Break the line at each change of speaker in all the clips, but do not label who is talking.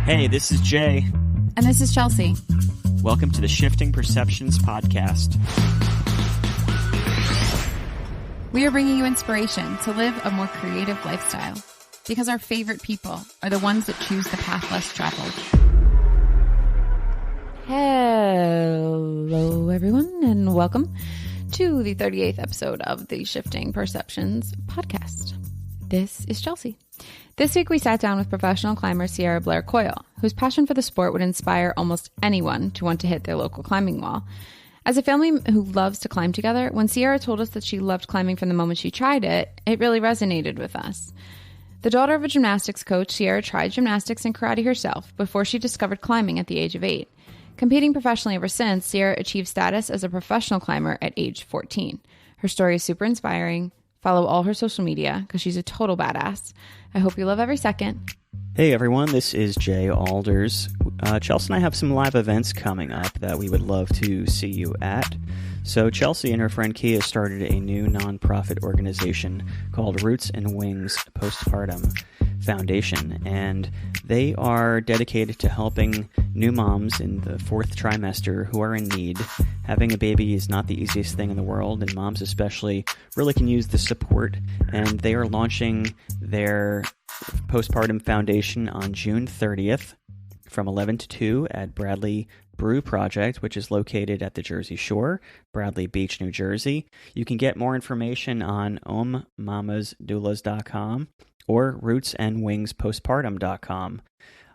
Hey, this is Jay.
And this is Chelsea.
Welcome to the Shifting Perceptions podcast.
We are bringing you inspiration to live a more creative lifestyle because our favorite people are the ones that choose the path less traveled. Hello, everyone, and welcome to the 38th episode of the Shifting Perceptions podcast. This is Chelsea. This week we sat down with professional climber Sierra Blair-Coyle, whose passion for the sport would inspire almost anyone to want to hit their local climbing wall. As a family who loves to climb together, when Sierra told us that she loved climbing from the moment she tried it, it really resonated with us. The daughter of a gymnastics coach, Sierra tried gymnastics and karate herself before she discovered climbing at the age of 8. Competing professionally ever since, Sierra achieved status as a professional climber at age 14. Her story is super inspiring. Follow all her social media because she's a total badass. I hope you love every second.
Hey everyone, this is Jay Alders. Chelsea and I have some live events coming up that we would love to see you at. So Chelsea and her friend Kia started a new nonprofit organization called Roots and Wings Postpartum Foundation, and they are dedicated to helping new moms in the 4th trimester who are in need. Having a baby is not the easiest thing in the world, and moms especially really can use the support, and they are launching their postpartum foundation on June 30th from 11 to 2 at Bradley Brew Project, which is located at the Jersey Shore, Bradley Beach, New Jersey. You can get more information on ommamasdoulas.com or rootsandwingspostpartum.com.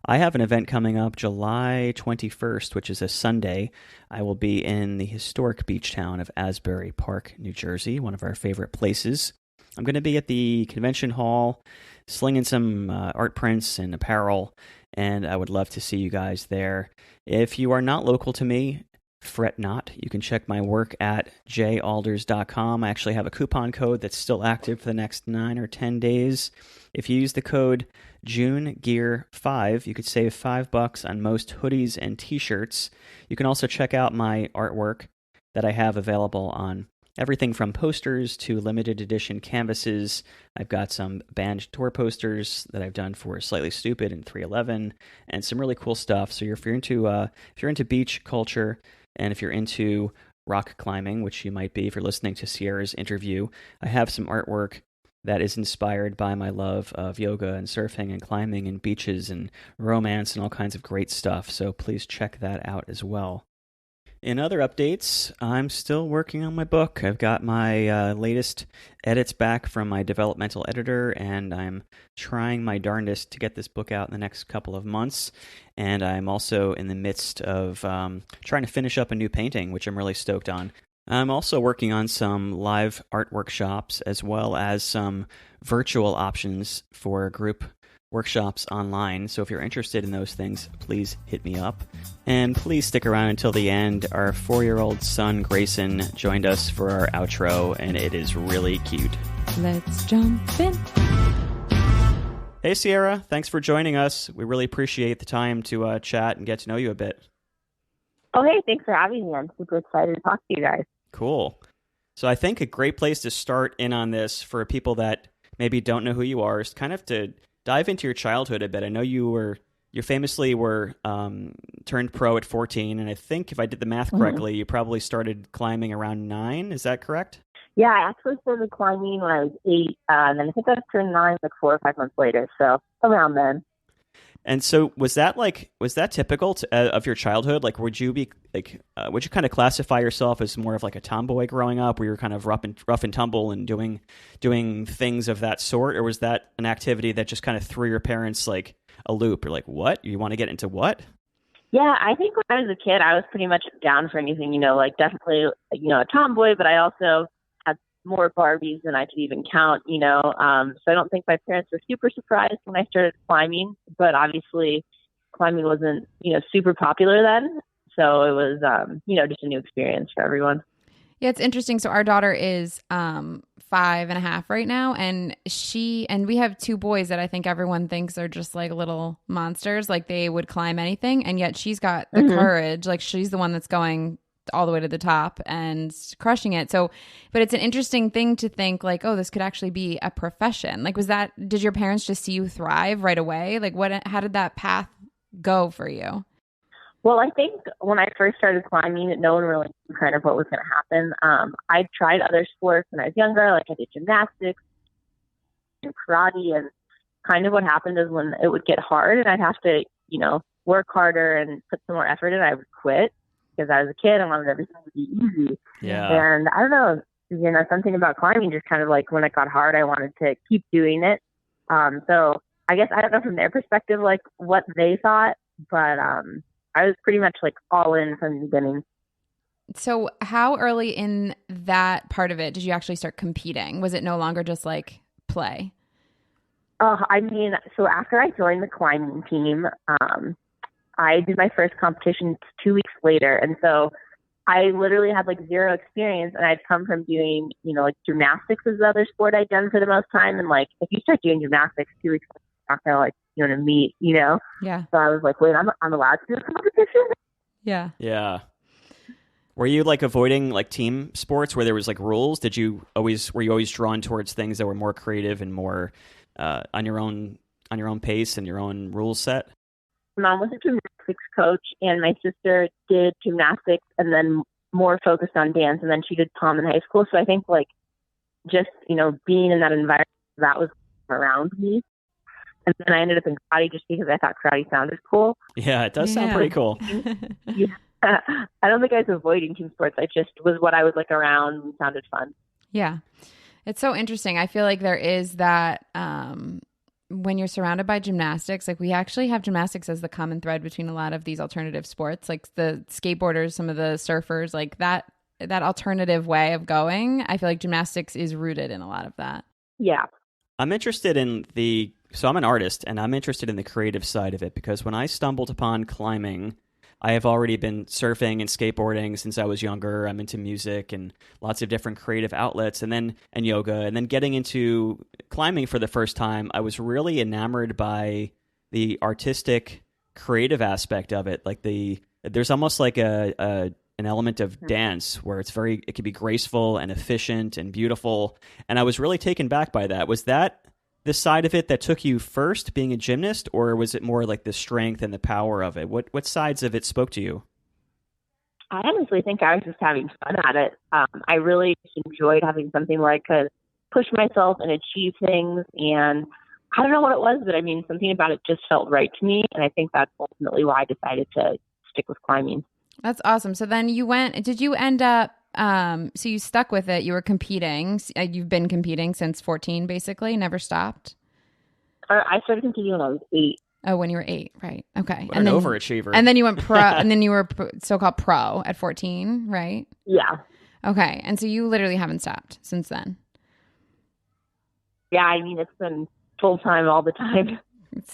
I have an event coming up July 21st, which is a Sunday. I will be in the historic beach town of Asbury Park, New Jersey, one of our favorite places. I'm going to be at the convention hall, slinging some art prints and apparel, and I would love to see you guys there. If you are not local to me, fret not. You can check my work at jalders.com. I actually have a coupon code that's still active for the next 9 or 10 days. If you use the code JuneGear5, you could save $5 on most hoodies and t-shirts. You can also check out my artwork that I have available on everything from posters to limited edition canvases. I've got some band tour posters that I've done for Slightly Stupid and 311, and some really cool stuff. So if you're into beach culture, and if you're into rock climbing, which you might be if you're listening to Sierra's interview, I have some artwork that is inspired by my love of yoga and surfing and climbing and beaches and romance and all kinds of great stuff. So please check that out as well. In other updates, I'm still working on my book. I've got my latest edits back from my developmental editor, and I'm trying my darndest to get this book out in the next couple of months. And I'm also in the midst of trying to finish up a new painting, which I'm really stoked on. I'm also working on some live art workshops, as well as some virtual options for group workshops online. So if you're interested in those things, please hit me up. And please stick around until the end. Our 4-year-old son, Grayson, joined us for our outro, and it is really cute.
Let's jump in.
Hey, Sierra. Thanks for joining us. We really appreciate the time to chat and get to know you a bit.
Oh, hey, thanks for having me. I'm super excited to talk to you guys.
Cool. So I think a great place to start in on this for people that maybe don't know who you are is kind of to dive into your childhood a bit. I know you famously were turned pro at 14, and I think if I did the math correctly, you probably started climbing around 9. Is that correct?
Yeah, I actually started climbing when I was 8, and then I think I turned 9 like 4 or 5 months later, so around then.
And so was that typical of your childhood? Like, would you kind of classify yourself as more of like a tomboy growing up, where you were kind of rough and tumble and doing things of that sort? Or was that an activity that just kind of threw your parents like a loop? Or like, what? You want to get into what?
Yeah, I think when I was a kid, I was pretty much down for anything, like definitely, a tomboy, but I also had more Barbies than I could even count, so I don't think my parents were super surprised when I started climbing, but obviously climbing wasn't, super popular then. So it was, just a new experience for everyone.
Yeah, it's interesting. So our daughter is 5.5 right now, and we have 2 boys that I think everyone thinks are just like little monsters, like they would climb anything, and yet she's got the courage. Like she's the one that's going all the way to the top and crushing it. So, but it's an interesting thing to think like, oh, this could actually be a profession. Like, did your parents just see you thrive right away? Like how did that path go for you?
Well, I think when I first started climbing, no one really knew kind of what was going to happen. I tried other sports when I was younger, like I did gymnastics and karate, and kind of what happened is when it would get hard and I'd have to, work harder and put some more effort in, I would quit because I was a kid and wanted everything to be easy.
Yeah.
And I don't know, something about climbing just kind of like when it got hard, I wanted to keep doing it. So I guess I don't know from their perspective, like what they thought, but I was pretty much like all in from the beginning.
So how early in that part of it did you actually start competing? Was it no longer just like play?
So after I joined the climbing team, I did my first competition 2 weeks later. And so I literally had like zero experience, and I'd come from doing, like gymnastics was the other sport I'd done for the most time. And like, if you start doing gymnastics 2 weeks later, you're not going to like, meet,
Yeah.
So I was like, wait, I'm allowed to do a competition?
Yeah.
Yeah. Were you like avoiding like team sports where there was like rules? Were you always drawn towards things that were more creative and more on your own pace and your own rule set?
Mom was a gymnastics coach, and my sister did gymnastics and then more focused on dance, and then she did prom in high school. So I think like just, being in that environment, that was around me. And then I ended up in karate just because I thought karate sounded cool.
Yeah, it does sound pretty cool.
Yeah. I don't think I was avoiding team sports. I just was what I was like around and sounded fun.
Yeah. It's so interesting. I feel like there is that when you're surrounded by gymnastics, like we actually have gymnastics as the common thread between a lot of these alternative sports, like the skateboarders, some of the surfers, like that alternative way of going. I feel like gymnastics is rooted in a lot of that.
Yeah.
I'm interested in so I'm an artist, and I'm interested in the creative side of it, because when I stumbled upon climbing, I have already been surfing and skateboarding since I was younger. I'm into music and lots of different creative outlets, and yoga, and then getting into climbing for the first time, I was really enamored by the artistic, creative aspect of it. Like there's almost like an element of dance where it can be graceful and efficient and beautiful. And I was really taken back by that. Was that the side of it that took you first, being a gymnast, or was it more like the strength and the power of it? What sides of it spoke to you?
I honestly think I was just having fun at it. I really just enjoyed having something where I could push myself and achieve things. And I don't know what it was, but something about it just felt right to me. And I think that's ultimately why I decided to stick with climbing.
That's awesome. So then did you end up, so you stuck with it, you were competing, you've been competing since 14, basically, never stopped?
I started competing when I was 8.
Oh, when you were 8, right. Okay.
What an overachiever.
And then you went pro, and then you were so-called pro at 14, right?
Yeah.
Okay. And so you literally haven't stopped since then?
Yeah, it's been full-time all the time.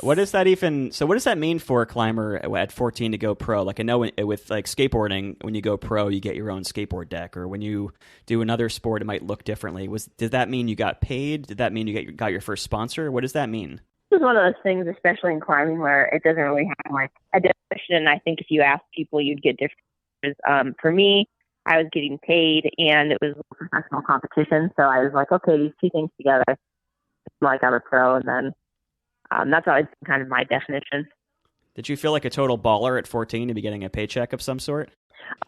What does that mean for a climber at 14 to go pro? Like I know with like skateboarding, when you go pro, you get your own skateboard deck, or when you do another sport, it might look differently. Did that mean you got paid? Did that mean you got your first sponsor? What does that mean?
This is one of those things, especially in climbing, where it doesn't really have like a definition. I think if you ask people, you'd get different. For me, I was getting paid, and it was a professional competition. So I was like, okay, these two things together, it's like I'm a pro, and then that's always kind of my definition.
Did you feel like a total baller at 14 to be getting a paycheck of some sort?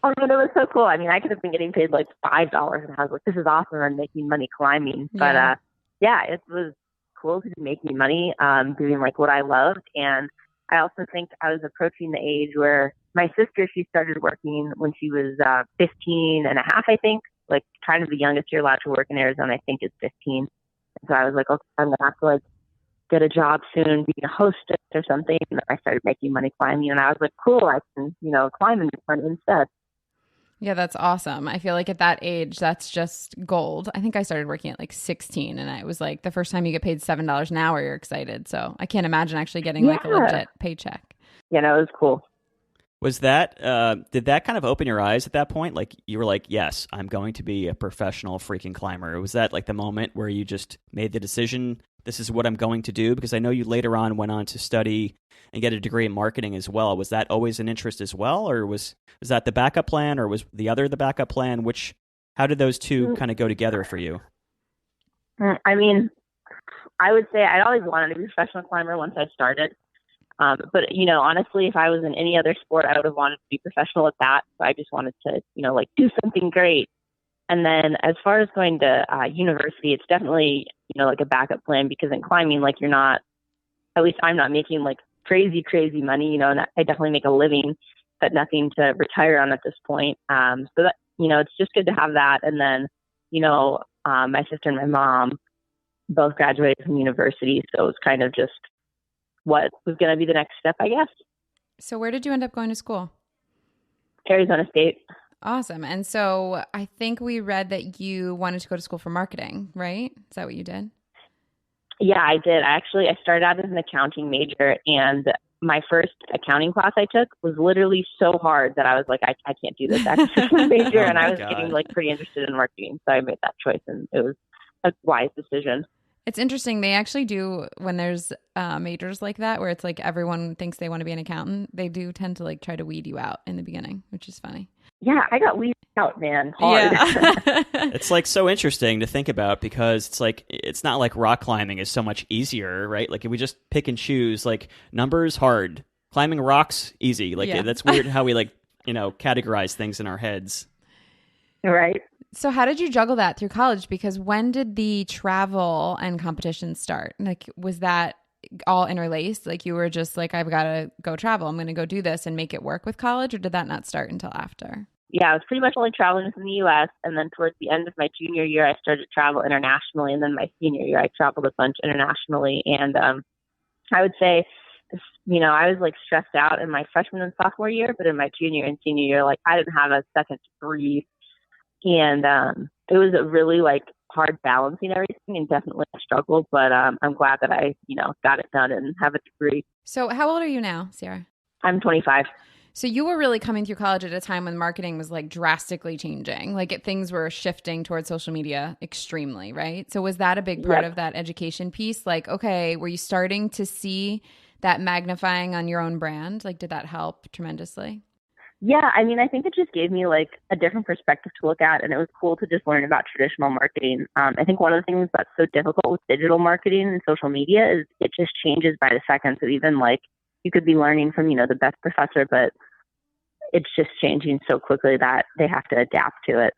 Oh, man, it was so cool. I could have been getting paid like $5, and I was like, this is awesome. I'm making money climbing.
Yeah.
But it was cool to be making money, doing like what I loved. And I also think I was approaching the age where my sister, she started working when she was 15 and a half, I think. Like kind of the youngest you're allowed to work in Arizona, I think, is 15. And so I was like, okay, I'm going to have to like get a job soon, be a hostess or something. And I started making money climbing, and I was like, cool, I can, climb and make money instead.
Yeah, that's awesome. I feel like at that age, that's just gold. I think I started working at like 16, and I was like, the first time you get paid $7 an hour, you're excited. So I can't imagine actually getting like a legit paycheck.
It was cool.
Was that, did that kind of open your eyes at that point? Like you were like, yes, I'm going to be a professional freaking climber. Was that like the moment where you just made the decision, this is what I'm going to do? Because I know you later on went on to study and get a degree in marketing as well. Was that always an interest as well? Or was that the backup plan, or was the other the backup plan? How did those two kind of go together for you?
I would say I'd always wanted to be a professional climber once I started. But, honestly, if I was in any other sport, I would have wanted to be professional at that. So I just wanted to, do something great. And then as far as going to university, it's definitely, like a backup plan, because in climbing, like at least I'm not making like crazy, crazy money, and I definitely make a living, but nothing to retire on at this point. So that, it's just good to have that. And then, my sister and my mom both graduated from university. So it was kind of just what was going to be the next step, I guess.
So where did you end up going to school?
Arizona State.
Awesome. And so I think we read that you wanted to go to school for marketing, right? Is that what you did?
Yeah, I did. I started out as an accounting major, and my first accounting class I took was literally so hard that I was like, I can't do this. That's just my major. And I was getting like pretty interested in marketing. So I made that choice, and it was a wise decision.
It's interesting. They actually do, when there's majors like that, where it's like everyone thinks they want to be an accountant, they do tend to like try to weed you out in the beginning, which is funny.
Yeah, I got weeded out, man. Hard.
Yeah.
It's like so interesting to think about, because it's like, it's not like rock climbing is so much easier, right? Like if we just pick and choose, like numbers hard, climbing rocks easy. Like that's weird how we like, categorize things in our heads.
Right.
So how did you juggle that through college? Because when did the travel and competition start? Like, was that all interlaced? Like you were just like, I've got to go travel. I'm going to go do this and make it work with college, or did that not start until after?
Yeah, I was pretty much only traveling within the U.S. And then towards the end of my junior year, I started to travel internationally. And then my senior year, I traveled a bunch internationally. And I would say, I was like stressed out in my freshman and sophomore year, but in my junior and senior year, like I didn't have a second to breathe. And it was a really like hard balancing everything, and definitely a struggle. But I'm glad that I, got it done and have a degree.
So how old are you now, Sierra?
I'm 25.
So you were really coming through college at a time when marketing was like drastically changing. Like things were shifting towards social media extremely, right? So was that a big part of that education piece? Like, okay, were you starting to see that magnifying on your own brand? Like, did that help tremendously?
Yeah, I mean, I think it just gave me like a different perspective to look at, and it was cool to just learn about traditional marketing. I think one of the things that's so difficult with digital marketing and social media is it just changes by the second. So even like you could be learning from, the best professor, but it's just changing so quickly that they have to adapt to it.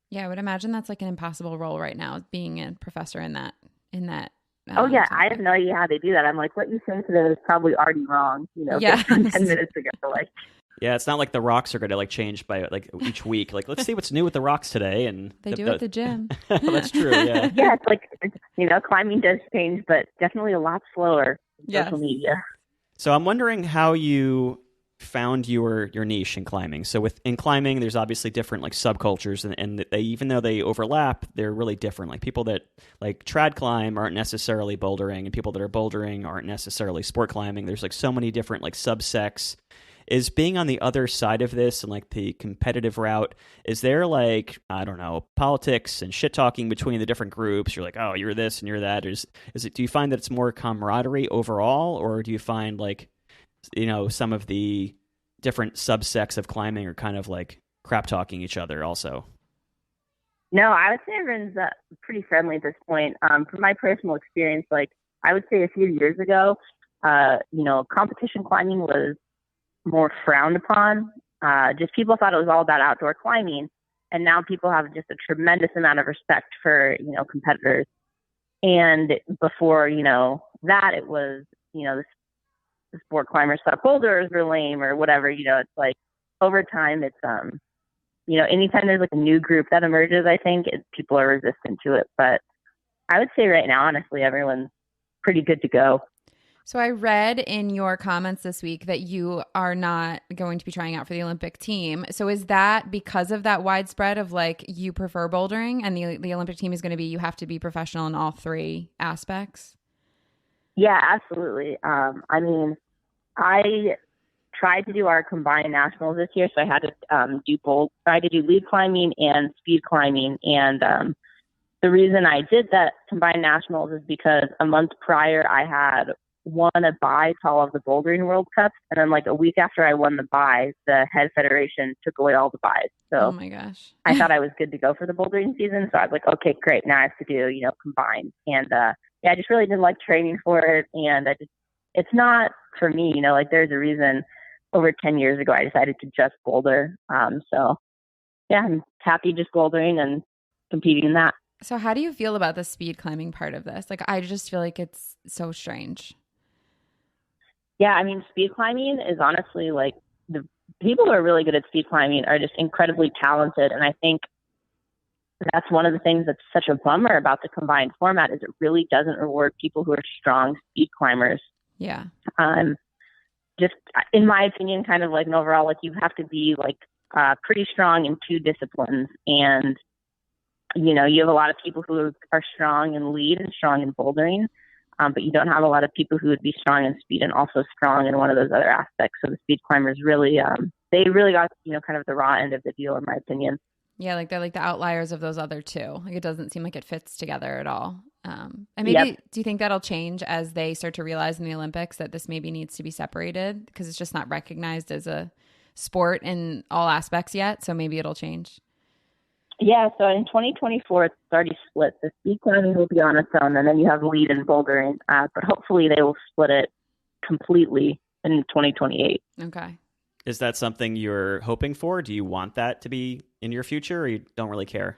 Yeah, I would imagine that's like an impossible role right now, being a professor in that.
Oh yeah, topic. I have no idea how they do that. I'm like, what you say today is probably already wrong.
Yeah.
10 minutes ago, like.
Yeah, it's not like the rocks are going to like change by like each week. Like, let's see what's new with the rocks today. And
they do at the gym.
That's true. Yeah.
Yeah, it's like climbing does change, but definitely a lot slower in social media.
So I'm wondering how you found your niche in climbing. So in climbing, there's obviously different like subcultures, and they, even though they overlap, they're really different. Like people that like trad climb aren't necessarily bouldering, and people that are bouldering aren't necessarily sport climbing. There's like so many different like subsects. Is being on the other side of this and like the competitive route, is there like, I don't know, politics and shit talking between the different groups? You're like, oh, you're this and you're that. Is it, do you find that it's more camaraderie overall, or do you find like, some of the different subsects of climbing are kind of like crap talking each other also?
No, I would say everyone's pretty friendly at this point. From my personal experience, like I would say a few years ago, competition climbing was more frowned upon. Just people thought it was all about outdoor climbing, and now people have just a tremendous amount of respect for competitors. And before that, it was the sport climbers thought boulders were lame or whatever. It's like over time, it's anytime there's like a new group that emerges, I think people are resistant to it. But I would say right now, honestly, everyone's pretty good to go.
So I read in your comments this week that you are not going to be trying out for the Olympic team. So is that because of that widespread of like you prefer bouldering, and the Olympic team is going to be you have to be professional in all three aspects?
Yeah, absolutely. I mean, I tried to do our combined nationals this year, so I had to try to do lead climbing and speed climbing. And the reason I did that combined nationals is because a month prior I had won a bye to all of the Bouldering World Cups, and then like a week after I won the bye, the head federation took away all the byes. So
oh my gosh,
I thought I was good to go for the bouldering season. So I was like, okay, great, now I have to do combined. And I just really didn't like training for it, and I just it's not for me, like there's a reason over 10 years ago I decided to just boulder. So yeah, I'm happy just bouldering and competing in that.
So how do you feel about the speed climbing part of this? Like, I just feel like it's so strange.
Yeah, I mean, speed climbing is honestly like the people who are really good at speed climbing are just incredibly talented. And I think that's one of the things that's such a bummer about the combined format is it really doesn't reward people who are strong speed climbers.
Yeah.
Just in my opinion, kind of like an overall, like you have to be like pretty strong in two disciplines. And, you have a lot of people who are strong in lead and strong in bouldering. But you don't have a lot of people who would be strong in speed and also strong in one of those other aspects. So the speed climbers really, they really got, kind of the raw end of the deal, in my opinion.
Yeah, like they're like the outliers of those other two. Like it doesn't seem like it fits together at all. And maybe, do you think that'll change as they start to realize in the Olympics that this maybe needs to be separated because it's just not recognized as a sport in all aspects yet? So maybe it'll change.
Yeah, so in 2024, it's already split. The speed climbing will be on its own, and then you have lead and bouldering. But hopefully they will split it completely in 2028.
Okay.
Is that something you're hoping for? Do you want that to be in your future, or you don't really care?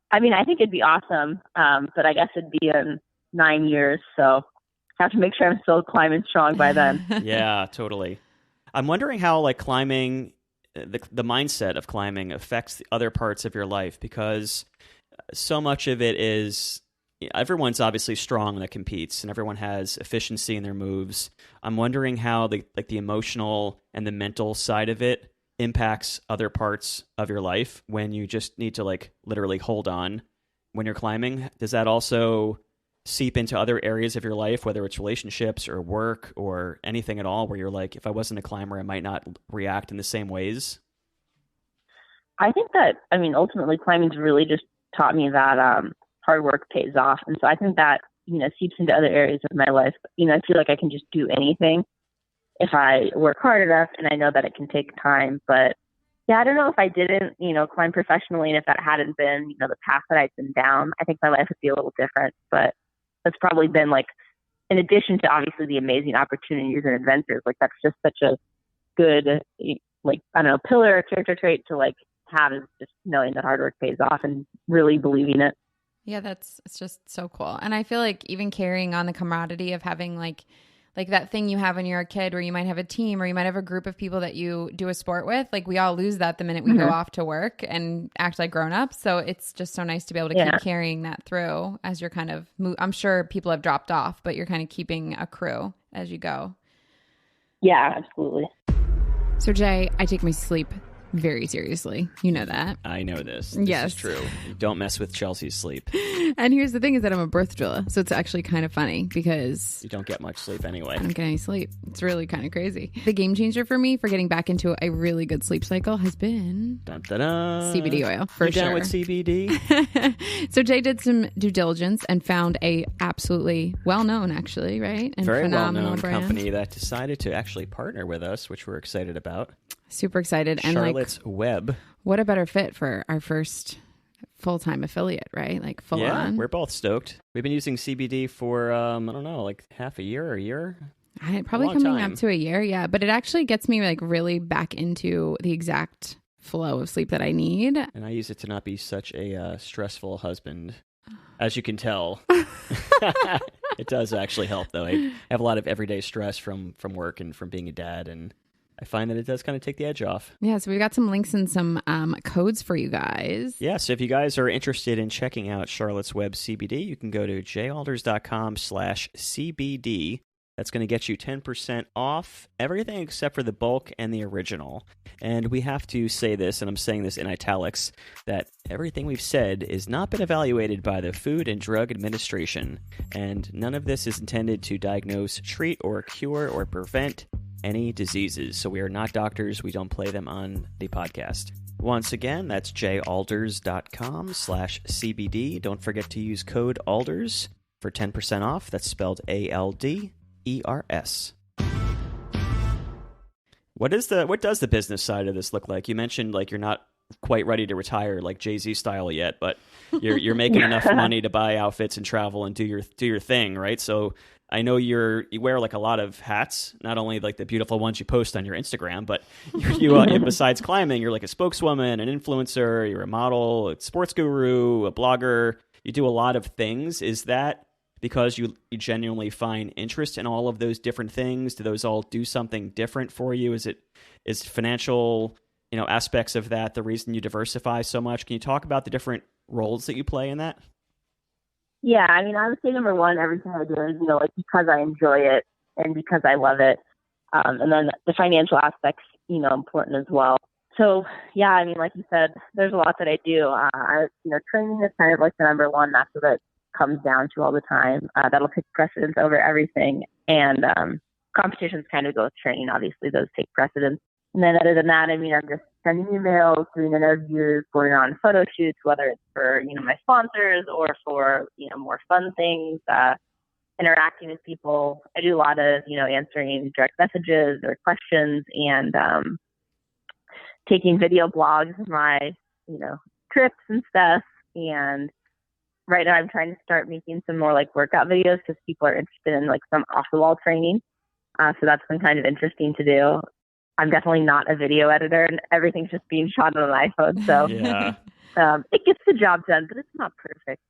I mean, I think it'd be awesome, but I guess it'd be in 9 years, so I have to make sure I'm still climbing strong by then.
Yeah, totally. I'm wondering how like climbing, the mindset of climbing affects the other parts of your life, because so much of it is, everyone's obviously strong that competes and everyone has efficiency in their moves. I'm wondering how the emotional and the mental side of it impacts other parts of your life when you just need to like literally hold on when you're climbing. Does that also seep into other areas of your life, whether it's relationships or work or anything at all, where you're like, if I wasn't a climber, I might not react in the same ways?
I think that, ultimately climbing's really just taught me that hard work pays off. And so I think that, seeps into other areas of my life. I feel like I can just do anything if I work hard enough, and I know that it can take time. But yeah, I don't know if I didn't, climb professionally, and if that hadn't been, the path that I'd been down, I think my life would be a little different. But that's probably been like, in addition to obviously the amazing opportunities and adventures, like that's just such a good, like, I don't know, pillar or character trait to like have, is just knowing that hard work pays off and really believing it.
Yeah, it's just so cool. And I feel like even carrying on the camaraderie of having like that thing you have when you're a kid where you might have a team or you might have a group of people that you do a sport with, like we all lose that the minute we go off to work and act like grown-ups. So it's just so nice to be able to keep carrying that through as you're kind of I'm sure people have dropped off, but you're kind of keeping a crew as you go.
Yeah, absolutely.
So Jay, I take my sleep very seriously. You know that.
I know this.
Yes.
This is true. Don't mess with Chelsea's sleep.
And here's the thing is that I'm a birth doula. So it's actually kind of funny because
you don't get much sleep anyway.
I don't get any sleep. It's really kind of crazy. The game changer for me for getting back into a really good sleep cycle has been CBD oil. For sure.
You're down with CBD?
So Jay did some due diligence and found a absolutely well-known, actually, right? And
very
phenomenal
well-known
brand.
company that decided to actually partner with us, which we're excited about.
Super excited. And
Charlotte's Web.
What a better fit for our first full-time affiliate, right? Like full on.
We're both stoked. We've been using CBD for, I don't know, like half a year or a year?
Probably coming up to a year, yeah. But it actually gets me like really back into the exact flow of sleep that I need.
And I use it to not be such a stressful husband. As you can tell. It does actually help, though. I have a lot of everyday stress from work and from being a dad, and I find that it does kind of take the edge off. Yeah,
so we've got some links and some codes for you guys.
Yeah, so if you guys are interested in checking out Charlotte's Web CBD, you can go to jalders.com/CBD. That's going to get you 10% off everything except for the bulk and the original. And we have to say this, and I'm saying this in italics, that everything we've said has not been evaluated by the Food and Drug Administration. And none of this is intended to diagnose, treat, or cure, or prevent any diseases. So we are not doctors. We don't play them on the podcast. Once again, that's jalders.com/CBD. Don't forget to use code ALDERS for 10% off. That's spelled ALDERS. What does the business side of this look like? You mentioned like you're not quite ready to retire like Jay-Z style yet, but you're making enough money to buy outfits and travel and do your thing, right? So I know you wear like a lot of hats, not only like the beautiful ones you post on your Instagram, but besides climbing, you're like a spokeswoman, an influencer, you're a model, a sports guru, a blogger. You do a lot of things. Is that because you genuinely find interest in all of those different things? Do those all do something different for you? Is financial, aspects of that the reason you diversify so much? Can you talk about the different roles that you play in that?
Yeah, I mean, I would say number one, everything I do is, like because I enjoy it and because I love it. And then the financial aspects, important as well. So, yeah, I mean, like you said, there's a lot that I do. Training is kind of like the number one. That's what it comes down to all the time. That'll take precedence over everything. And competitions kind of go with training. Obviously, those take precedence. And then other than that, I mean, I'm just sending emails, doing interviews, going on photo shoots, whether it's for, my sponsors or for, more fun things, interacting with people. I do a lot of, answering direct messages or questions and taking video blogs of my, trips and stuff. And right now I'm trying to start making some more like workout videos because people are interested in like some off the wall training. So that's been kind of interesting to do. I'm definitely not a video editor and everything's just being shot on an iPhone. So
Yeah.
It gets the job done, but it's not perfect.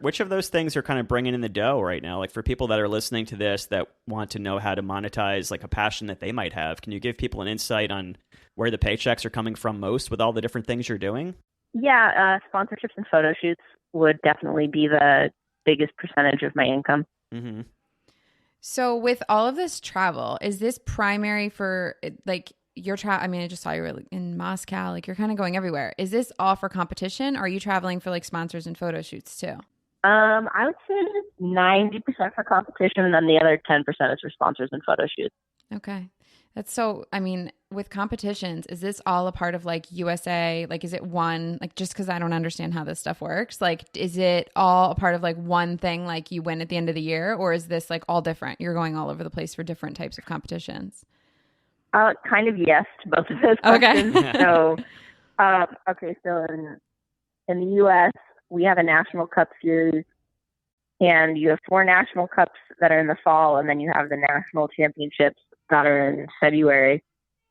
Which of those things are kind of bringing in the dough right now? Like for people that are listening to this that want to know how to monetize like a passion that they might have, can you give people an insight on where the paychecks are coming from most with all the different things you're doing?
Yeah, sponsorships and photo shoots would definitely be the biggest percentage of my income.
Mm-hmm.
So with all of this travel, is this primary for like your I mean, I just saw you were in Moscow, like you're kind of going everywhere. Is this all for competition or are you traveling for like sponsors and photo shoots too?
I would say 90% for competition and then the other 10% is for sponsors and photo shoots.
Okay. That's so, I mean, with competitions, is this all a part of like USA? Like, is it one, like, just because I don't understand how this stuff works, like, is it all a part of like one thing, like you win at the end of the year, or is this like all different? You're going all over the place for different types of competitions?
Kind of yes to both of those questions.
Okay.
So in the US, we have a national cup series and you have 4 national cups that are in the fall, and then you have the national championships that are in February.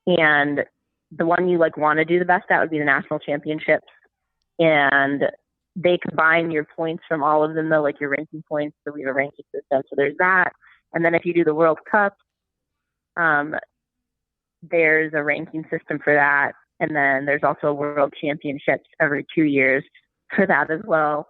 And the one you like want to do the best at would be the national championships. And they combine your points from all of them, though, like your ranking points. So we have a ranking system. So there's that. And then if you do the World Cup, there's a ranking system for that. And then there's also a World Championships every 2 years for that as well.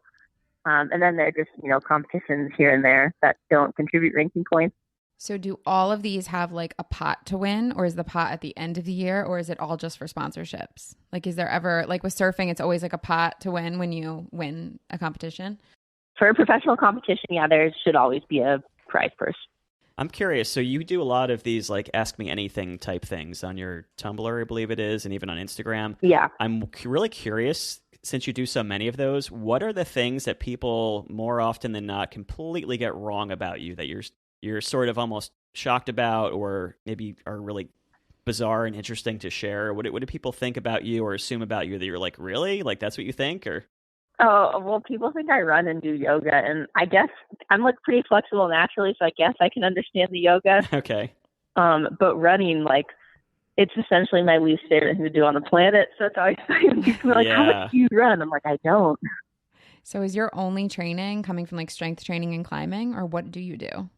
And then there are just, competitions here and there that don't contribute ranking points.
So do all of these have like a pot to win, or is the pot at the end of the year, or is it all just for sponsorships? Like, is there ever, like with surfing, it's always like a pot to win when you win a competition?
For a professional competition, yeah, there should always be a prize purse.
I'm curious. So you do a lot of these like Ask Me Anything type things on your Tumblr, I believe it is, and even on Instagram.
Yeah.
I'm really curious, since you do so many of those, what are the things that people more often than not completely get wrong about you that you're sort of almost shocked about, or maybe are really bizarre and interesting to share? What do people think about you or assume about you that you're like, really? Like that's what you think? Or
Oh, well, people think I run and do yoga, and I guess I'm like pretty flexible naturally, so I guess I can understand the yoga.
Okay.
But running, like, it's essentially my least favorite thing to do on the planet. So it's always people are like, how much do you run? I'm like, I don't.
So is your only training coming from like strength training and climbing, or what do you do?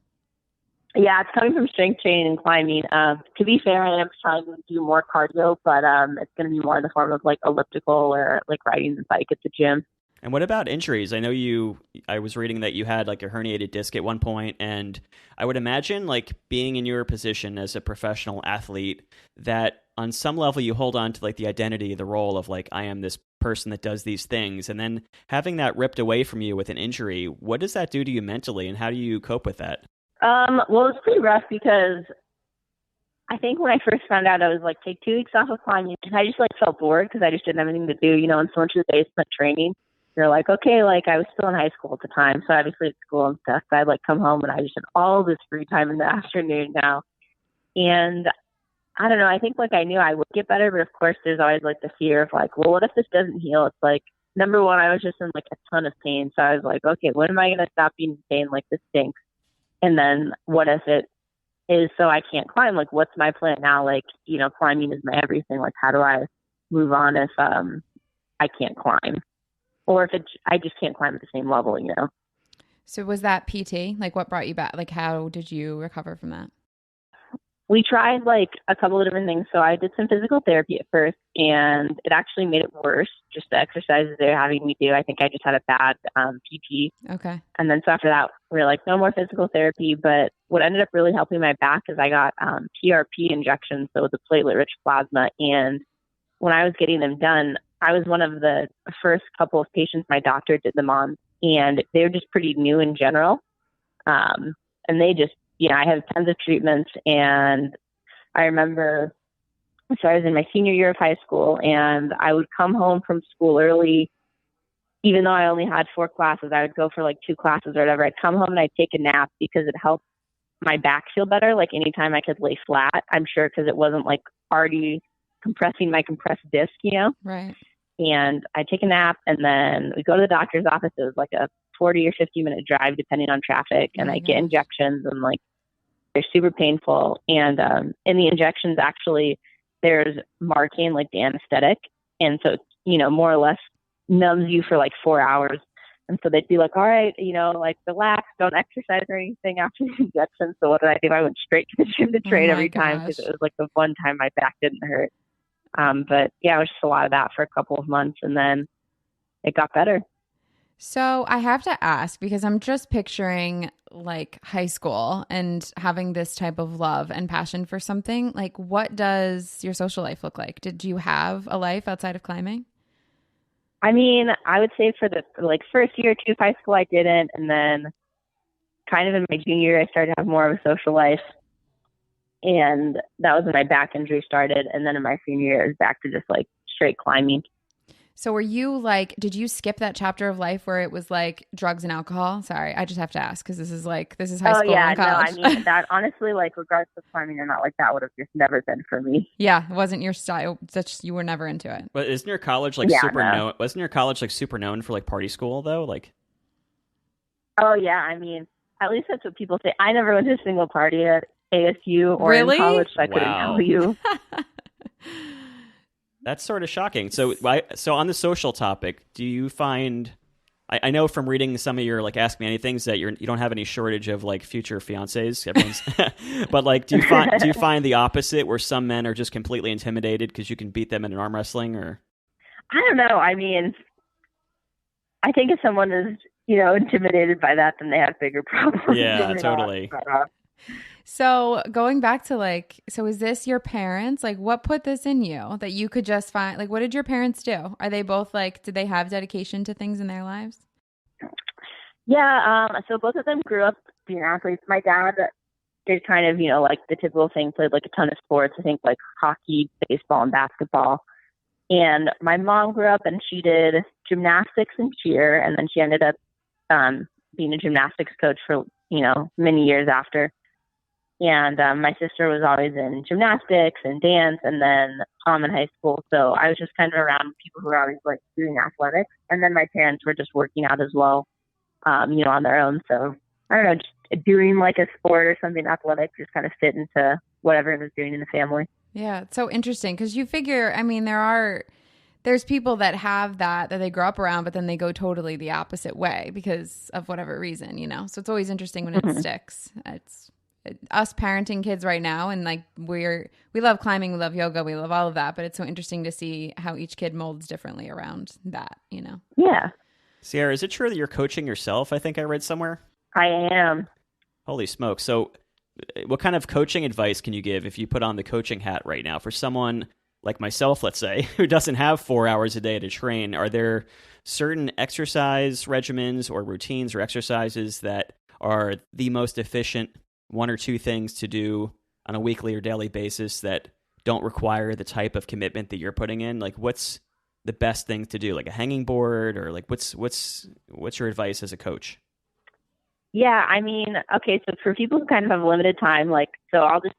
Yeah, it's coming from strength training and climbing. To be fair, I am trying to do more cardio, but it's going to be more in the form of like elliptical or like riding the bike at the gym.
And what about injuries? I know I was reading that you had like a herniated disc at one point, and I would imagine like being in your position as a professional athlete that on some level you hold on to like the identity, the role of like, I am this person that does these things. And then having that ripped away from you with an injury, what does that do to you mentally, and how do you cope with that?
Well, it's pretty rough because I think when I first found out, I was like, take 2 weeks off of climbing, and I just like felt bored because I just didn't have anything to do, and so much of the day spent training. You're like, okay, like I was still in high school at the time, so obviously at school and stuff, so I'd like come home and I just had all this free time in the afternoon now. And I don't know, I think like I knew I would get better, but of course there's always like the fear of like, well, what if this doesn't heal? It's like, number one, I was just in like a ton of pain. So I was like, okay, when am I going to stop being in pain? Like this stinks. And then what if it is so I can't climb? Like, what's my plan now? Like, climbing is my everything. Like, how do I move on if I can't climb? Or if I just can't climb at the same level,
So was that PT? Like, what brought you back? Like, how did you recover from that?
We tried like a couple of different things. So I did some physical therapy at first, and it actually made it worse. Just the exercises they're having me do. I think I just had a bad PT.
Okay.
And then so after that, we were like, no more physical therapy. But what ended up really helping my back is I got Prp injections, so it's a platelet-rich plasma. And when I was getting them done, I was one of the first couple of patients my doctor did them on, and they were just pretty new in general. And they just, I had tons of treatments. And I remember, so I was in my senior year of high school, and I would come home from school early. Even though I only had 4 classes, I would go for like 2 classes or whatever. I'd come home and I'd take a nap because it helped my back feel better. Like anytime I could lay flat, I'm sure, because it wasn't like already compressing my compressed disc,
Right.
And I'd take a nap, and then we go to the doctor's office. It was like a 40 or 50-minute drive, depending on traffic. And I get injections, and like, they're super painful. And in the injections, actually, there's marking, like the anesthetic. And so, more or less numbs you for like 4 hours. And so they'd be like, all right, like relax, don't exercise or anything after the injection. So what did I do? I went straight to the gym to train every time, because it was like the one time my back didn't hurt. But yeah, it was just a lot of that for a couple of months, and then it got better.
So I have to ask, because I'm just picturing like high school and having this type of love and passion for something. Like, what does your social life look like? Did you have a life outside of climbing?
I mean, I would say for the first year or 2 of high school, I didn't. And then kind of in my junior year, I started to have more of a social life. And that was when my back injury started. And then in my senior year, it was back to just like straight climbing.
So were you like, did you skip that chapter of life where it was like drugs and alcohol? Sorry, I just have to ask, because this is high school and college.
No, I mean, that honestly, like, regardless of climbing or not, like, that would have just never been for me.
Yeah, it wasn't your style. You were never into it.
But isn't your college like known? Wasn't your college like super known for like party school though? Like,
oh yeah, I mean, at least that's what people say. I never went to a single party at ASU or
Really?
in college, so I couldn't tell you.
That's sort of shocking. So on the social topic, do you find? I know from reading some of your like Ask Me Anythings that you don't have any shortage of like future fiancés. But like, do you find the opposite, where some men are just completely intimidated because you can beat them in an arm wrestling? Or
I don't know. I mean, I think if someone is intimidated by that, then they have bigger problems.
Yeah, totally.
So going back to so is this your parents? Like, what put this in you that you could just find? Like, what did your parents do? Are they both did they have dedication to things in their lives?
Yeah. So both of them grew up being athletes. My dad did kind of, like the typical thing, played like a ton of sports. I think like hockey, baseball, and basketball. And my mom grew up and she did gymnastics and cheer. And then she ended up being a gymnastics coach for, many years after. And my sister was always in gymnastics and dance, and then in high school. So I was just kind of around people who were always like doing athletics. And then my parents were just working out as well, on their own. So I don't know, just doing like a sport or something athletic just kind of fit into what everyone was doing in the family. Yeah,
it's so interesting because you figure, I mean, there's people that have that they grow up around, but then they go totally the opposite way because of whatever reason, So it's always interesting when it sticks. It's us parenting kids right now, and like we love climbing, we love yoga, we love all of that, but it's so interesting to see how each kid molds differently around that,
Yeah.
Sierra, is it true that you're coaching yourself? I think I read somewhere.
I am.
Holy smoke. So what kind of coaching advice can you give if you put on the coaching hat right now for someone like myself, let's say, who doesn't have 4 hours a day to train? Are there certain exercise regimens or routines or exercises that are the most efficient 1 or 2 things to do on a weekly or daily basis that don't require the type of commitment that you're putting in? Like, what's the best thing to do? Like a hanging board, or like what's your advice as a coach?
Yeah, I mean, okay, so for people who kind of have limited time, I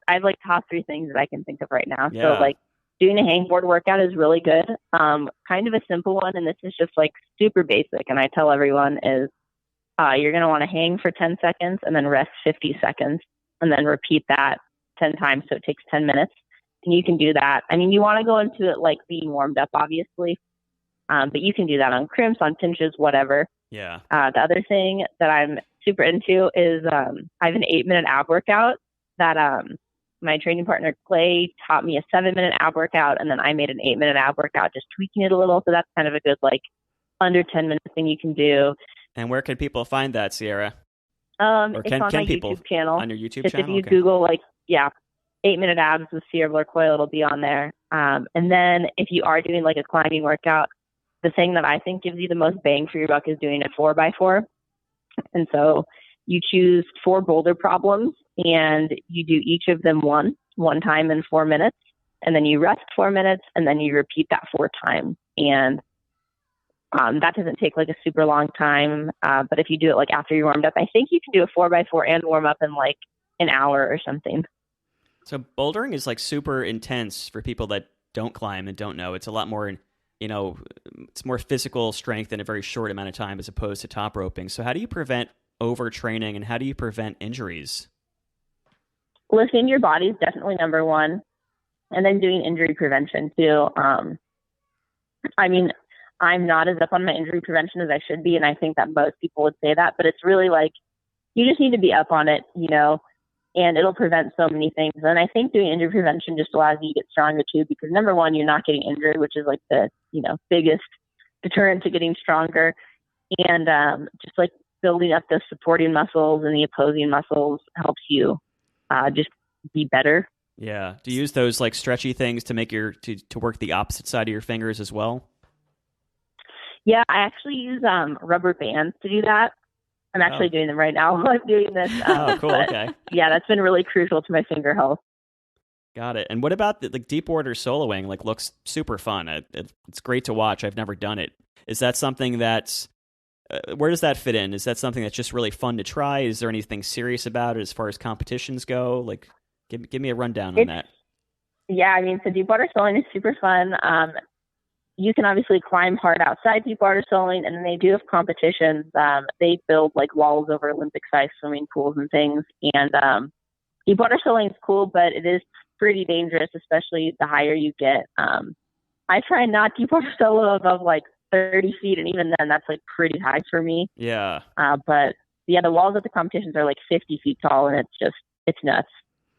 have like top 3 things that I can think of right now.
Yeah.
So like doing a hangboard workout is really good. Kind of a simple one, and this is just like super basic, and I tell everyone is You're going to want to hang for 10 seconds and then rest 50 seconds and then repeat that 10 times. So it takes 10 minutes. And you can do that. I mean, you want to go into it like being warmed up, obviously. But you can do that on crimps, on pinches, whatever.
Yeah.
The other thing that I'm super into is I have an 8-minute ab workout that my training partner, Clay, taught me a 7-minute ab workout. And then I made an 8-minute ab workout, just tweaking it a little. So that's kind of a good, like, under 10-minute thing you can do.
And where can people find that, Sierra?
It's on my YouTube channel.
On your YouTube
just
channel?
If you Google, like, 8-minute abs with Sierra Blair-Coyle, it'll be on there. And then if you are doing, like, a climbing workout, the thing that I think gives you the most bang for your buck is doing a 4x4. And so you choose 4 boulder problems and you do each of them one time in 4 minutes. And then you rest 4 minutes and then you repeat that 4 times. And that doesn't take like a super long time. But if you do it like after you're warmed up, I think you can do a 4x4 and warm up in like an hour or something.
So bouldering is like super intense for people that don't climb and don't know. It's a lot more, it's more physical strength in a very short amount of time as opposed to top roping. So how do you prevent overtraining and how do you prevent injuries?
Listening to your body is definitely number one. And then doing injury prevention too. I mean, I'm not as up on my injury prevention as I should be. And I think that most people would say that, but it's really like, you just need to be up on it, and it'll prevent so many things. And I think doing injury prevention just allows you to get stronger too, because number one, you're not getting injured, which is like the, biggest deterrent to getting stronger. And just like building up the supporting muscles and the opposing muscles helps you just be better.
Yeah. Do you use those like stretchy things to make to work the opposite side of your fingers as well?
Yeah, I actually use rubber bands to do that. I'm actually doing them right now while I'm doing this.
Oh, cool. Okay.
Yeah, that's been really crucial to my finger health.
Got it. And what about the deep water soloing? Like, looks super fun. It's great to watch. I've never done it. Is that something that's where does that fit in? Is that something that's just really fun to try? Is there anything serious about it as far as competitions go? Like, give me a rundown on that.
Yeah, I mean, so deep water soloing is super fun. You can obviously climb hard outside deep water soloing, and then they do have competitions. They build like walls over Olympic-sized swimming pools and things. And deep water soloing is cool, but it is pretty dangerous, especially the higher you get. I try not deep water solo above like 30 feet, and even then, that's like pretty high for me.
Yeah.
But yeah, the walls at the competitions are like 50 feet tall, and it's nuts.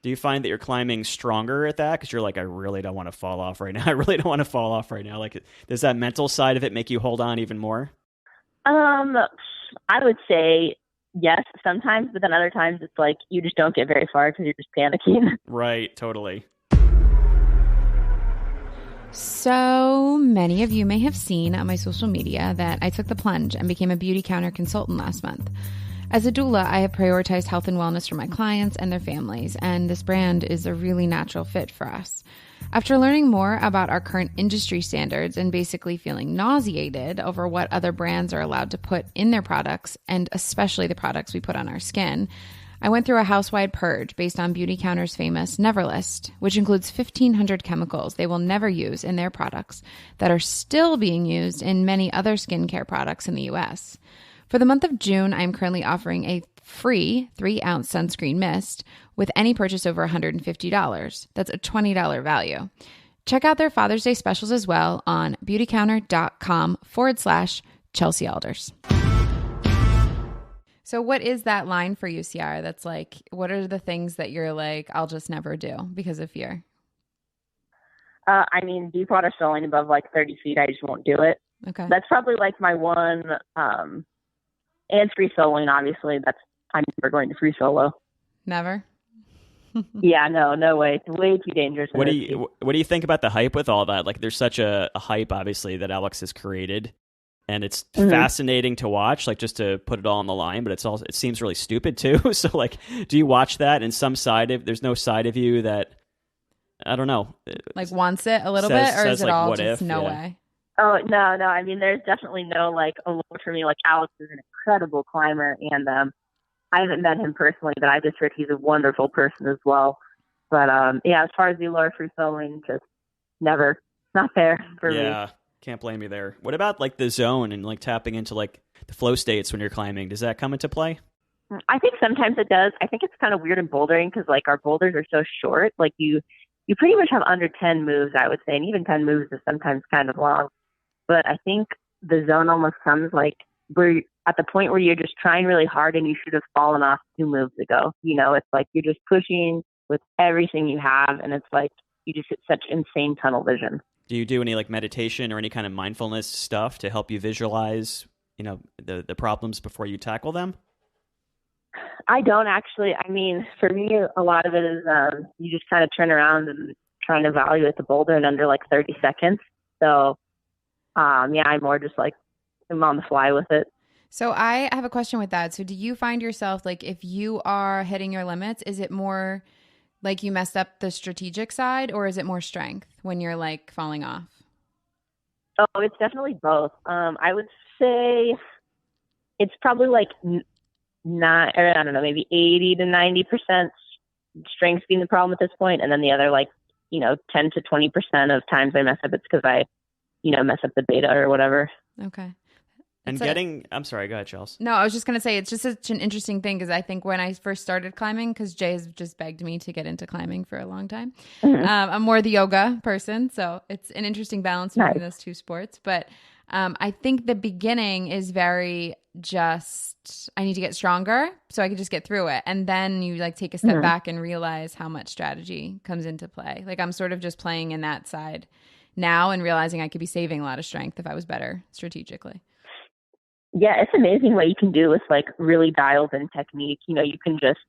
Do you find that you're climbing stronger at that? Because you're like, I really don't want to fall off right now. I really don't want to fall off right now. Like, does that mental side of it make you hold on even more?
I would say yes, sometimes, but then other times it's like you just don't get very far because you're just panicking.
Right, totally.
So many of you may have seen on my social media that I took the plunge and became a beauty counter consultant last month. As a doula, I have prioritized health and wellness for my clients and their families, and this brand is a really natural fit for us. After learning more about our current industry standards and basically feeling nauseated over what other brands are allowed to put in their products, and especially the products we put on our skin, I went through a house-wide purge based on Beauty Counter's famous Never List, which includes 1,500 chemicals they will never use in their products that are still being used in many other skincare products in the U.S. For the month of June, I'm currently offering a free 3-ounce sunscreen mist with any purchase over $150. That's a $20 value. Check out their Father's Day specials as well on beautycounter.com/Chelsea Alders. So what is that line for you, Sierra? That's like, what are the things that you're like, I'll just never do because of fear?
I mean, deep water soloing above like 30 feet, I just won't do it.
Okay.
That's probably like my one, and free soloing, obviously. I'm never going to free solo.
Never?
Yeah, no way. It's way too dangerous.
What do you think about the hype with all that? Like, there's such a hype, obviously, that Alex has created, and it's fascinating to watch, like, just to put it all on the line, but it seems really stupid too. So, like, do you watch that and there's no side of you that, I don't know,
like wants it a little bit, or is it
like,
all
what
just
if?
no
Yeah.
way?
Oh, no. I mean, there's definitely no, like, allure for me. Like, Alex is an incredible climber, and I haven't met him personally, but I've just heard he's a wonderful person as well. But, yeah, as far as the allure for soloing, just never, not there for me.
Yeah. Can't blame you there. What about like the zone and like tapping into like the flow states when you're climbing? Does that come into play?
I think sometimes it does. I think it's kind of weird in bouldering because like our boulders are so short. Like you pretty much have under 10 moves, I would say, and even 10 moves is sometimes kind of long. But I think the zone almost comes like we're at the point where you're just trying really hard and you should have fallen off 2 moves ago. You know, it's like you're just pushing with everything you have, and it's like you just hit such insane tunnel vision.
Do you do any like meditation or any kind of mindfulness stuff to help you visualize, the problems before you tackle them?
I don't actually. I mean, for me, a lot of it is you just kind of turn around and try and evaluate the boulder in under like 30 seconds. So, yeah, I'm more just like I'm on the fly with it.
So I have a question with that. So do you find yourself like if you are hitting your limits, is it more like you messed up the strategic side, or is it more strength when you're like falling off?
Oh, it's definitely both. I would say it's probably like not, or I don't know, maybe 80 to 90% strength being the problem at this point, and then the other 10 to 20% of times I mess up, it's because I mess up the beta or whatever.
Okay.
And I'm sorry, go ahead, Chelsea.
No, I was just going to say, it's just such an interesting thing because I think when I first started climbing, because Jay has just begged me to get into climbing for a long time, I'm more the yoga person. So it's an interesting balance between those two sports. But I think the beginning is very just, I need to get stronger so I can just get through it. And then you like take a step back and realize how much strategy comes into play. Like I'm sort of just playing in that side now and realizing I could be saving a lot of strength if I was better strategically.
Yeah, it's amazing what you can do with like really dialed in technique. You can just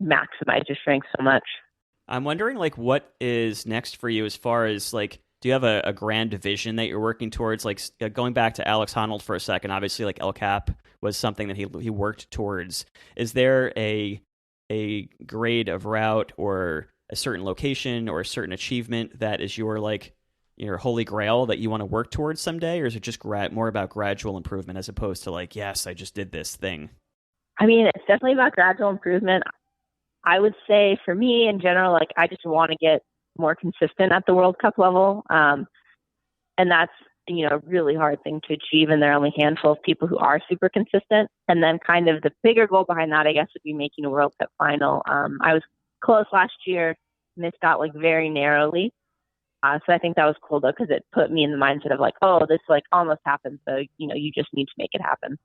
maximize your strength so much.
I'm wondering like what is next for you as far as like, do you have a grand vision that you're working towards? Like going back to Alex Honnold for a second, obviously like El Cap was something that he worked towards. Is there a grade of route or a certain location or a certain achievement that is your holy grail that you want to work towards someday? Or is it just more about gradual improvement as opposed to like, yes, I just did this thing?
I mean, it's definitely about gradual improvement. I would say for me in general, like I just want to get more consistent at the World Cup level. And that's, a really hard thing to achieve. And there are only a handful of people who are super consistent. And then kind of the bigger goal behind that, I guess, would be making a World Cup final. I was close last year, missed out like very narrowly. So I think that was cool though, because it put me in the mindset of like, oh, this like almost happened. So, you just need to make it happen.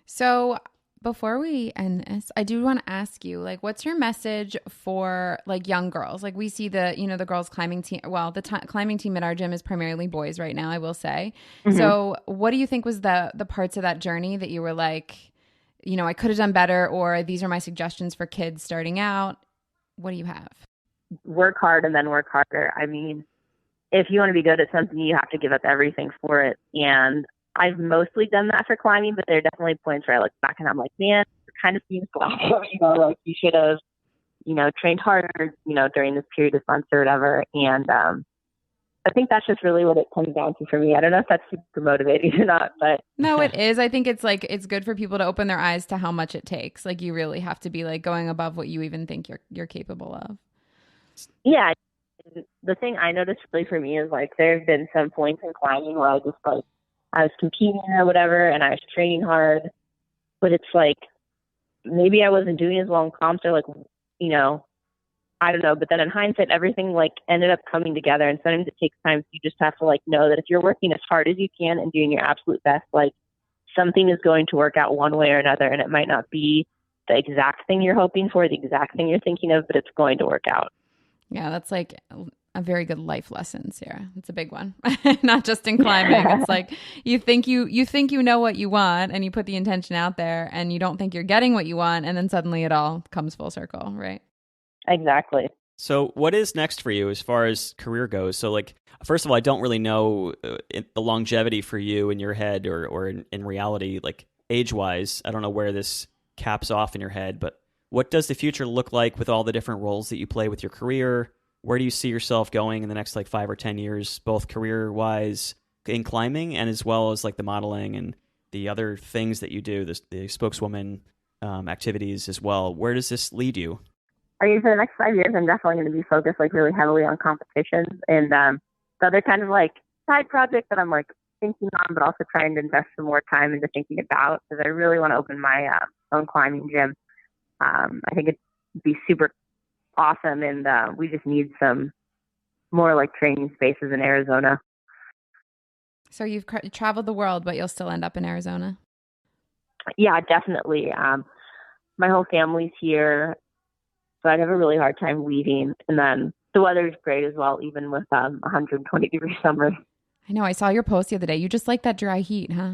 So before we end this, I do want to ask you, like, what's your message for like young girls? Like we see the girls climbing team. Well, the climbing team at our gym is primarily boys right now, I will say. Mm-hmm. So what do you think was the parts of that journey that you were like, I could have done better, or these are my suggestions for kids starting out? What do you have?
Work hard and then work harder. I mean, if you want to be good at something, you have to give up everything for it. And I've mostly done that for climbing, but there are definitely points where I look back and I'm like, man, it kind of seems like, like you should have, trained harder, during this period of months or whatever. And I think that's just really what it comes down to for me. I don't know if that's super motivating or not, but
no, it is. I think it's like, it's good for people to open their eyes to how much it takes. Like you really have to be like going above what you even think you're capable of.
Yeah. The thing I noticed really for me is like there have been some points in climbing where I just like I was competing or whatever and I was training hard, but it's like maybe I wasn't doing as well in comps or like I don't know. But then in hindsight, everything like ended up coming together, and sometimes it takes time. So you just have to like know that if you're working as hard as you can and doing your absolute best, like something is going to work out one way or another, and it might not be the exact thing you're hoping for, the exact thing you're thinking of, but it's going to work out.
Yeah, that's like a very good life lesson, Sierra. It's a big one. Not just in climbing. It's like you think you know what you want and you put the intention out there and you don't think you're getting what you want, and then suddenly it all comes full circle, right?
Exactly.
So what is next for you as far as career goes? So like, first of all, I don't really know the longevity for you in your head or in reality, like age-wise. I don't know where this caps off in your head, but what does the future look like with all the different roles that you play with your career? Where do you see yourself going in the next like 5 or 10 years, both career-wise in climbing and as well as like the modeling and the other things that you do, the spokeswoman activities as well? Where does this lead you?
I mean, for the next 5 years, I'm definitely going to be focused like really heavily on competitions. And the other kind of like side project that I'm like thinking on, but also trying to invest some more time into thinking about, because I really want to open my own climbing gym. I think it'd be super awesome, and we just need some more like training spaces in Arizona.
So you've traveled the world, but you'll still end up in Arizona?
Yeah, definitely. My whole family's here, so I'd have a really hard time leaving. And then the weather's great as well, even with 120-degree summers.
I know. I saw your post the other day. You just like that dry heat, huh?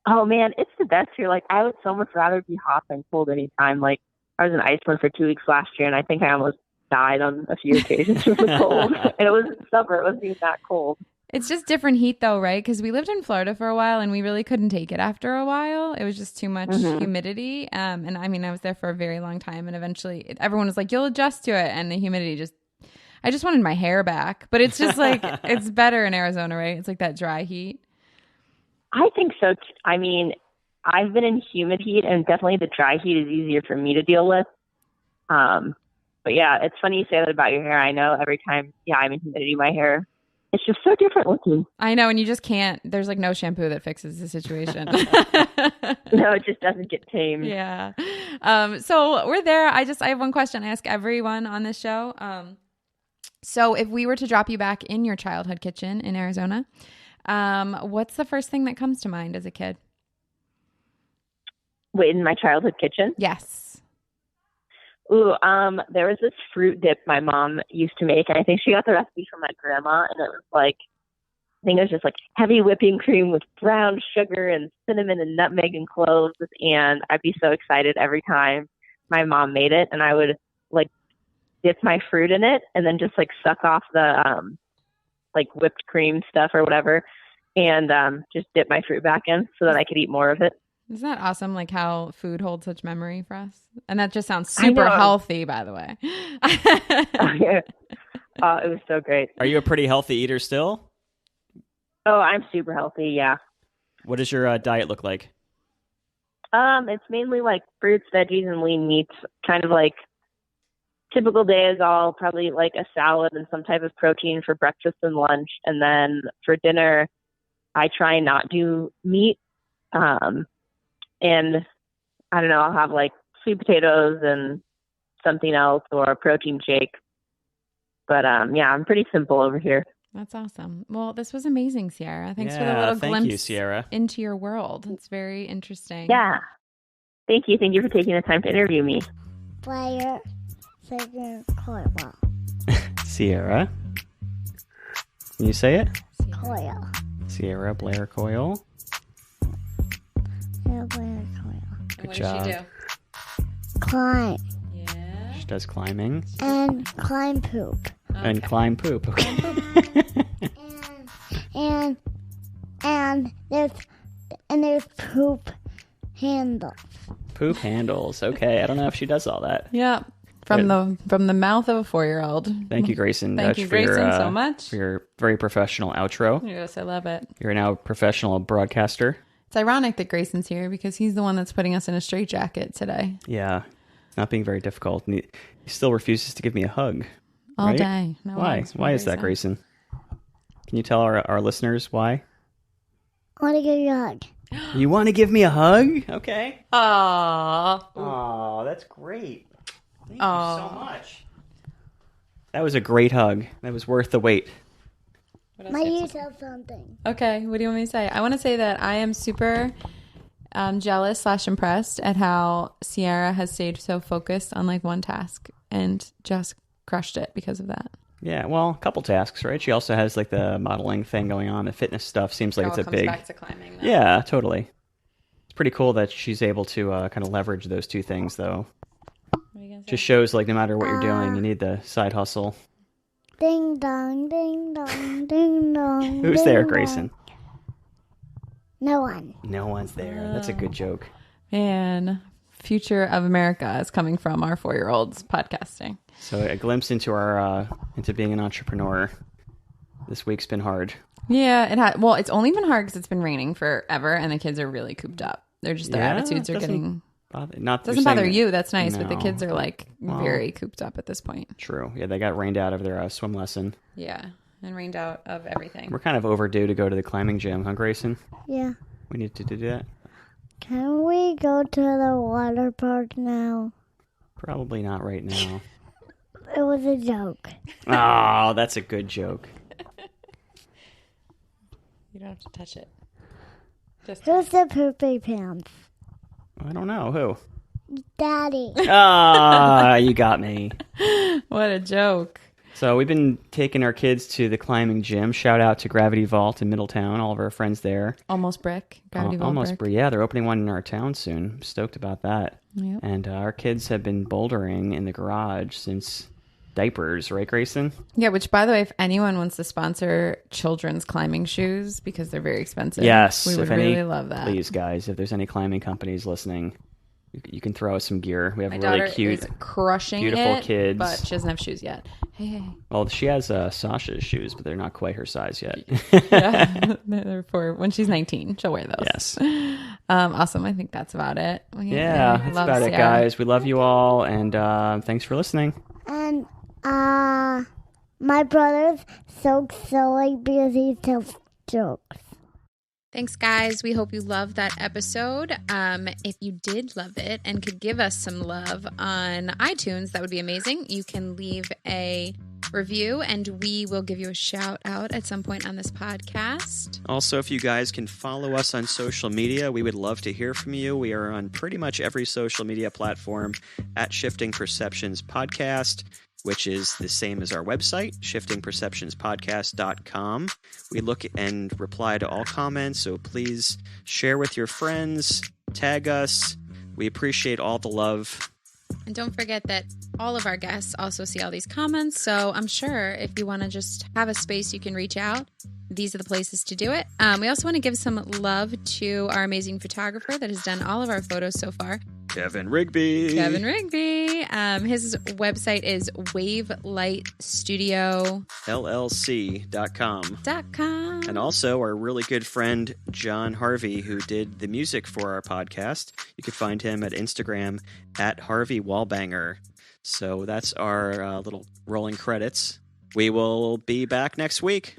Oh, man, it's the best here. Like, I would so much rather be hot than cold anytime. Like, I was in Iceland for 2 weeks last year, and I think I almost died on a few occasions from the cold. And it was summer. It wasn't even that cold.
It's just different heat, though, right? Because we lived in Florida for a while, and we really couldn't take it after a while. It was just too much humidity. And I mean, I was there for a very long time, and eventually everyone was like, you'll adjust to it. And the humidity I just wanted my hair back. But it's just like, it's better in Arizona, right? It's like that dry heat.
I think so. I mean, I've been in humid heat, and definitely the dry heat is easier for me to deal with. But yeah, it's funny you say that about your hair. I know every time, I'm in humidity, my hair, it's just so different looking.
I know, and you just can't. There's like no shampoo that fixes the situation.
No, it just doesn't get tamed.
Yeah. So we're there. I have one question I ask everyone on this show. So if we were to drop you back in your childhood kitchen in Arizona, what's the first thing that comes to mind as a kid?
Wait, in my childhood kitchen?
Yes.
Ooh, there was this fruit dip my mom used to make, and I think she got the recipe from my grandma, and it was like, I think it was just like heavy whipping cream with brown sugar and cinnamon and nutmeg and cloves, and I'd be so excited every time my mom made it, and I would like dip my fruit in it and then just like suck off the like whipped cream stuff or whatever, and just dip my fruit back in so that I could eat more of it.
Isn't that awesome? Like how food holds such memory for us. And that just sounds super healthy, by the way.
Oh, yeah. It was so great.
Are you a pretty healthy eater still?
Oh, I'm super healthy. Yeah.
What does your diet look like?
It's mainly like fruits, veggies, and lean meats. Kind of like typical day is all probably like a salad and some type of protein for breakfast and lunch. And then for dinner, I try and not do meat. And I don't know, I'll have like sweet potatoes and something else or a protein shake. But I'm pretty simple over here.
That's awesome. Well, this was amazing, Sierra. Thanks for the little glimpse into your world. It's very interesting.
Yeah. Thank you. Thank you for taking the time to interview me.
Sierra. Can you say it?
Coyle.
Sierra Blair-Coyle.
Good job. What does she do?
Climb.
Yeah.
She does climbing.
And climb poop.
Okay. And climb poop. Okay.
and there's poop handles.
Poop handles. Okay. I don't know if she does all that.
Yeah. From the mouth of a 4-year-old.
Thank you, Grayson.
Thank you, Grayson, so much.
For your very professional outro.
Yes, I love it.
You're now a professional broadcaster.
It's ironic that Grayson's here because he's the one that's putting us in a straitjacket today.
Yeah. Not being very difficult. And he still refuses to give me a hug.
All day. No
why?
hugs
Why is that, Grayson? Can you tell our listeners why?
I want to give you a hug.
You want to give me a hug? Okay.
Aww.
Aw, that's great. Thank you so much. That was a great hug. That was worth the wait.
Might you tell something?
Okay, what do you want me to say? I want to say that I am super jealous / impressed at how Sierra has stayed so focused on like one task and just crushed it because of that.
Yeah, well, a couple tasks, right? She also has like the modeling thing going on. The fitness stuff seems like it's a big.
Back to climbing, though.
Yeah, totally. It's pretty cool that she's able to kind of leverage those two things, though.
What are you gonna say?
Just shows like no matter what you're doing, you need the side hustle.
Ding dong, ding dong, ding dong.
Who's there, Grayson?
No one.
No one's there. That's a good joke.
Man, future of America is coming from our 4-year-olds podcasting.
So a glimpse into our into being an entrepreneur. This week's been hard.
Yeah, well, it's only been hard because it's been raining forever, and the kids are really cooped up. They're just their attitudes are getting. Doesn't bother you. That's nice, but the kids are like very cooped up at this point.
True. Yeah, they got rained out of their swim lesson.
Yeah, and rained out of everything.
We're kind of overdue to go to the climbing gym, huh, Grayson?
Yeah.
We need to do that.
Can we go to the water park now?
Probably not right now.
It was a joke.
Oh, that's a good joke.
You don't have to touch it. Just
Who's the poopy pants?
I don't know. Who?
Daddy.
Ah, you got me.
What a joke.
So we've been taking our kids to the climbing gym. Shout out to Gravity Vault in Middletown, all of our friends there.
Almost Brick. Gravity Vault
Almost
Brick.
Brick. Yeah, they're opening one in our town soon. I'm stoked about that.
Yep.
And our kids have been bouldering in the garage since diapers, right, Grayson?
Yeah, which, by the way, if anyone wants to sponsor children's climbing shoes, because they're very expensive,
Yes.
we would really love that.
Please, guys, if there's any climbing companies listening, you can throw us some gear. We have
My
a really
daughter
cute,
is crushing
beautiful
it,
kids.
but she doesn't have shoes yet. Hey.
Well, she has Sasha's shoes, but they're not quite her size yet.
Yeah, they're for when she's 19. She'll wear those.
Yes.
Awesome. I think that's about it.
Yeah, that's about it, guys. We love you all, and thanks for listening.
And my brother's so silly because he tells jokes.
Thanks, guys. We hope you loved that episode. If you did love it and could give us some love on iTunes, that would be amazing. You can leave a review, and we will give you a shout out at some point on this podcast.
Also, if you guys can follow us on social media, we would love to hear from you. We are on pretty much every social media platform at Shifting Perceptions Podcast, which is the same as our website, shiftingperceptionspodcast.com. We look and reply to all comments, so please share with your friends, tag us. We appreciate all the love.
And don't forget that all of our guests also see all these comments, so I'm sure if you want to just have a space you can reach out, these are the places to do it. We also want to give some love to our amazing photographer that has done all of our photos so far,
Kevin Rigby.
His website is wavelightstudio.com.
And also our really good friend John Harvey, who did the music for our podcast. You can find him at Instagram at Harvey Wallbanger. So that's our little rolling credits. We will be back next week.